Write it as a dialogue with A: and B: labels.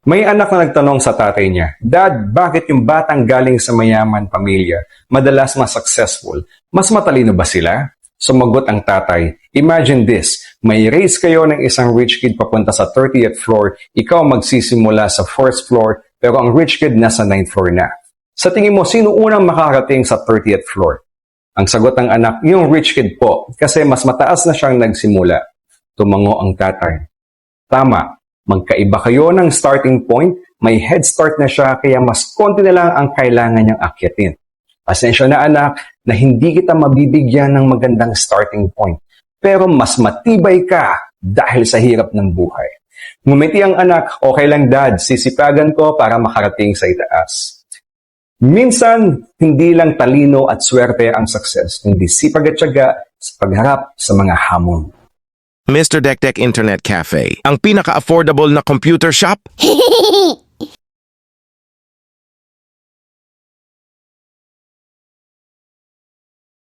A: May anak na nagtanong sa tatay niya, "Dad, bakit yung batang galing sa mayaman pamilya, madalas mas successful? Mas matalino ba sila?" Sumagot ang tatay, "Imagine this, may race kayo ng isang rich kid papunta sa 30th floor, ikaw magsisimula sa first floor, pero ang rich kid nasa 9th floor na. Sa tingin mo, sino unang makakarating sa 30th floor?" Ang sagot ng anak, "Yung rich kid po, kasi mas mataas na siyang nagsimula." Tumango ang tatay, "Tama. Magkaiba kayo ng starting point, may head start na siya kaya mas konti na lang ang kailangan niyang akyatin. Pasensya na anak na hindi kita mabibigyan ng magandang starting point, pero mas matibay ka dahil sa hirap ng buhay." Ngumiti ang anak, "Okay lang dad, sisipagan ko para makarating sa itaas." Minsan, hindi lang talino at swerte ang success, kundi sipag at tiyaga sa pagharap sa mga hamon.
B: Mr. Dekdek Internet Cafe, ang pinaka-affordable na computer shop?